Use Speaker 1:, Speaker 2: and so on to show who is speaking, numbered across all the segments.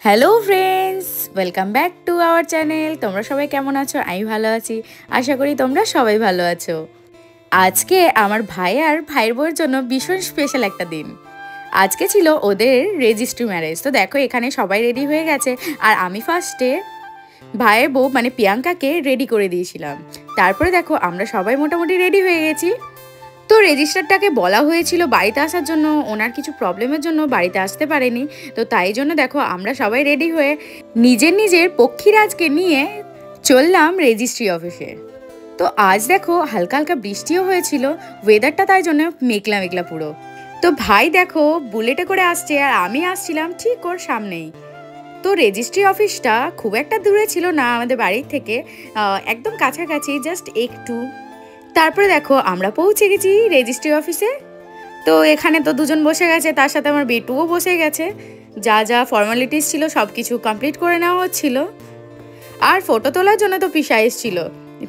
Speaker 1: Hello friends, welcome back to our channel. তোমরা সবাই কেমন আছো? আমি ভালো আছি, আশা করি তোমরা সবাই ভালো আছো। আজকে আমার ভাই আর ভাইয়ের বউয়ের জন্য ভীষণ স্পেশাল একটা দিন। আজকে ছিল ওদের রেজিস্ট্রি ম্যারেজ। তো দেখো এখানে সবাই রেডি হয়ে গেছে, আর আমি ফার্স্টে ভাইয়ের বউ মানে প্রিয়াঙ্কাকে রেডি করে দিয়েছিলাম। তারপরে দেখো আমরা সবাই মোটামুটি রেডি হয়ে গেছি। তো রেজিস্ট্রারটাকে বলা হয়েছিল বাড়িতে আসার জন্য, ওনার কিছু প্রবলেমের জন্য বাড়িতে আসতে পারেনি। তো তাই জন্য দেখো আমরা সবাই রেডি হয়ে নিজের নিজের পক্ষীরাজকে নিয়ে চললাম রেজিস্ট্রি অফিসে। তো আজ দেখো হালকা হালকা বৃষ্টিও হয়েছিল, ওয়েদারটা তাই জন্য মেঘলা মেঘলা পুরো। তো ভাই দেখো বুলেটে করে আসছে, আর আমি আসছিলাম ঠিক ওর সামনেই। তো রেজিস্ট্রি অফিসটা খুব একটা দূরে ছিল না আমাদের বাড়ির থেকে, একদম কাছাকাছি, জাস্ট একটু। তারপরে দেখো আমরা পৌঁছে গেছি রেজিস্ট্রি অফিসে। তো এখানে তো দুজন বসে গেছে, তার সাথে আমার বেটুও বসে গেছে। যা যা ফর্মালিটিস ছিল সব কিছু কমপ্লিট করে নেওয়া হচ্ছিল। আর ফটো তোলার জন্য তো পিসা এসেছিল।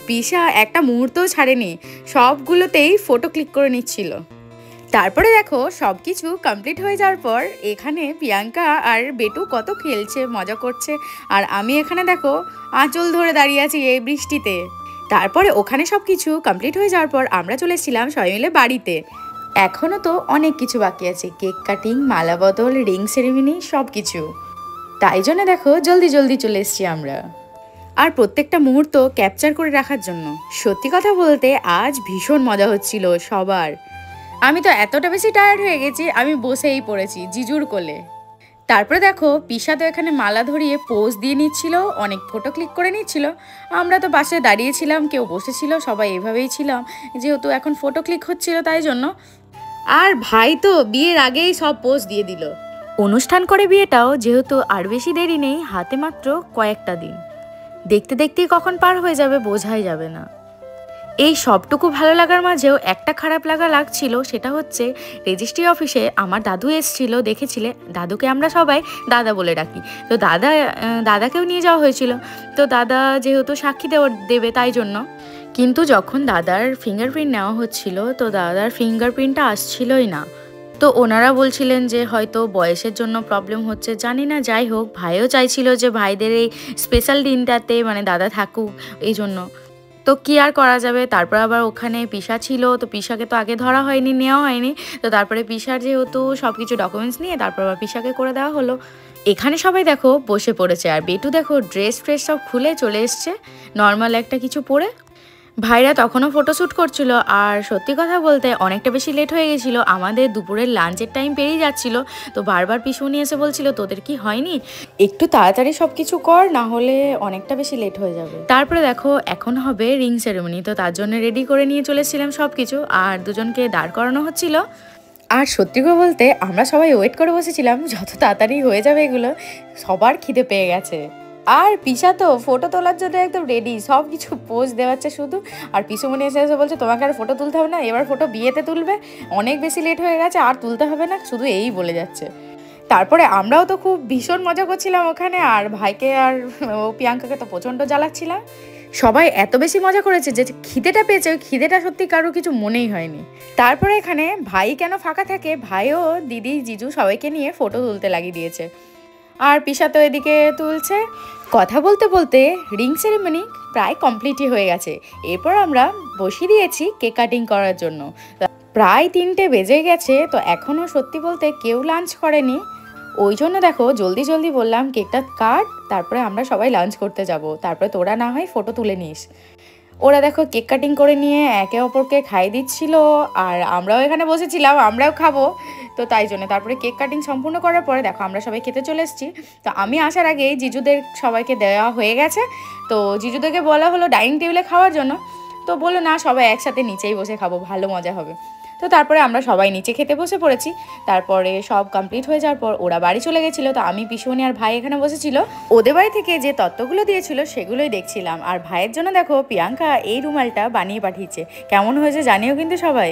Speaker 1: পিসা একটা মুহূর্তও ছাড়েনি, সবগুলোতেই ফটো ক্লিক করে নিচ্ছিল। তারপরে দেখো সব কিছু কমপ্লিট হয়ে যাওয়ার পর এখানে প্রিয়াঙ্কা আর বেটু কত খেলছে, মজা করছে, আর আমি এখানে দেখো আঁচল ধরে দাঁড়িয়ে আছি এই বৃষ্টিতে। তারপরে ওখানে সব কিছু কমপ্লিট হয়ে যাওয়ার পর আমরা চলে এসেছিলাম সবাই মিলে বাড়িতে। এখনও তো অনেক কিছু বাকি আছে, কেক কাটিং, মালা বদল, রিং সেরিমনি, সব কিছু। তাই জন্য দেখো জলদি জলদি চলে এসেছি আমরা, আর প্রত্যেকটা মুহূর্ত ক্যাপচার করে রাখার জন্য। সত্যি কথা বলতে আজ ভীষণ মজা হচ্ছিল সবার। আমি তো এতটা বেশি টায়ার্ড হয়ে গেছি, আমি বসেই পড়েছি জিজুর কোলে। তারপরে দেখো পিসা তো এখানে মালা ধরিয়ে পোজ দিয়ে নিচ্ছিল, অনেক ফটো ক্লিক করে নিচ্ছিল। আমরা তো পাশে দাঁড়িয়েছিলাম, কেউ বসেছিল, সবাই এভাবেই ছিলাম, যেহেতু এখন ফটো ক্লিক হচ্ছিল তাই জন্য। আর ভাই তো বিয়ের আগেই সব পোজ দিয়ে দিল। অনুষ্ঠান করে বিয়েটাও যেহেতু আর বেশি দেরি নেই, হাতে মাত্র কয়েকটা দিন, দেখতে দেখতেই কখন পার হয়ে যাবে বোঝাই যাবে না। এই সবটুকু ভালো লাগার মাঝেও একটা খারাপ লাগছিল, সেটা হচ্ছে রেজিস্ট্রি অফিসে আমার দাদু এসেছিল, দেখেছিলে, দাদুকে আমরা সবাই দাদা বলে ডাকি। তো দাদাকেও নিয়ে যাওয়া হয়েছিল। তো দাদা যেহেতু সাক্ষী দেবে তাই জন্য, কিন্তু যখন দাদার ফিঙ্গারপ্রিন্ট নেওয়া হচ্ছিল তো দাদার ফিঙ্গারপ্রিন্টটা আসছিলই না। তো ওনারা বলছিলেন যে হয়তো বয়সের জন্য প্রবলেম হচ্ছে, জানি না। যাই হোক, ভাইও চাইছিল যে ভাইদের এই স্পেশাল দিনটাতে মানে দাদা থাকুক, এই জন্য। তো কি আর করা যাবে। তারপর আবার ওখানে পিসা ছিল, তো পিসাকে তো আগে ধরা হয়নি, নেওয়া হয়নি। তো তারপরে পিসার যেহেতু সব কিছু ডকুমেন্টস নিয়ে তারপর আবার পিসাকে করে দেওয়া হলো। এখানে সবাই দেখো বসে পড়েছে, আর বেটু দেখো ড্রেস ফ্রেস সব খুলে চলে এসছে নর্মাল একটা কিছু পরে। ভাইরা তখনও ফটোশ্যুট করছিল। আর সত্যি কথা বলতে অনেকটা বেশি লেট হয়ে গেছিল, আমাদের দুপুরের লাঞ্চের টাইম পেরিয়ে যাচ্ছিল। তো বারবার পিছু নিয়ে এসে বলছিল তোদের কি হয়নি, একটু তাড়াতাড়ি সব কিছু কর, না হলে অনেকটা বেশি লেট হয়ে যাবে। তারপরে দেখো এখন হবে রিং সেরেমনি, তো তার জন্য রেডি করে নিয়ে চলেছিলাম সব কিছু, আর দুজনকে দাঁড় করানো হচ্ছিল। আর সত্যি করে বলতে আমরা সবাই ওয়েট করে বসেছিলাম যত তাড়াতাড়ি হয়ে যাবে এগুলো, সবার খিদে পেয়ে গেছে। আর পিসা তো ফটো তোলার জন্য একদম রেডি, সব কিছু পোজ দেওয়াচ্ছে শুধু। আর পিসুমণি এসে এসে বলছে তোমাকে আর ফটো তুলতে হবে না, এবার ফটো বিয়েতে তুলবে, অনেক বেশি লেট হয়ে গেছে, আর তুলতে হবে না, শুধু এই বলে যাচ্ছে। তারপরে আমরাও তো খুব ভীষণ মজা করছিলাম ওখানে, আর ভাইকে আর প্রিয়াঙ্কাকে তো প্রচণ্ড জ্বালাচ্ছিলাম। সবাই এত বেশি মজা করেছে যে খিদেটা পেয়েছে, ওই খিদেটা সত্যি কারো কিছু মনেই হয়নি। তারপরে এখানে ভাই কেন ফাঁকা থাকে, ভাইও দিদি জিজু সবাইকে নিয়ে ফটো তুলতে লাগিয়ে দিয়েছে, আর পিসা তো এদিকে তুলছে। কথা বলতে বলতে রিং সেরেমনি প্রায় কমপ্লিটই হয়ে গেছে। এরপর আমরা বসিয়ে দিয়েছি কেক কাটিং করার জন্য। প্রায় 3টে বেজে গেছে, তো এখনও সত্যি বলতে কেউ লাঞ্চ করেনি। ওই জন্য দেখো জলদি জলদি বললাম কেকটা কাট, তারপরে আমরা সবাই লাঞ্চ করতে যাব, তারপরে তোরা না হয় ফটো তুলে নিস। ওরা দেখো কেক কাটিং করে নিয়ে একে অপরকে খাইয়ে দিচ্ছিল, আর আমরাও এখানে বসেছিলাম, আমরাও খাবো। তো তাই জন্য তারপরে কেক কাটিং সম্পূর্ণ করার পরে দেখো আমরা সবাই খেতে চলে এসেছি। তো আমি আসার আগেই জিজুদের সবাইকে দেওয়া হয়ে গেছে। তো জিজুদেরকে বলা হলো ডাইনিং টেবিলে খাওয়ার জন্য, তো বললো না সবাই একসাথে নিচেই বসে খাবো, ভালো মজা হবে। তো তারপরে আমরা সবাই নিচে খেতে বসে পড়েছি। তারপরে সব কমপ্লিট হয়ে যাওয়ার পর ওরা বাড়ি চলে গেছিলো, তো আমি, পিসুমণি আর ভাই এখানে বসেছিল। ওদের বাড়ি থেকে যে তত্ত্বগুলো দিয়েছিল সেগুলোই দেখছিলাম। আর ভাইয়ের জন্য দেখো প্রিয়াঙ্কা এই রুমালটা বানিয়ে পাঠিয়েছে, কেমন হয়েছে জানিও কিন্তু সবাই।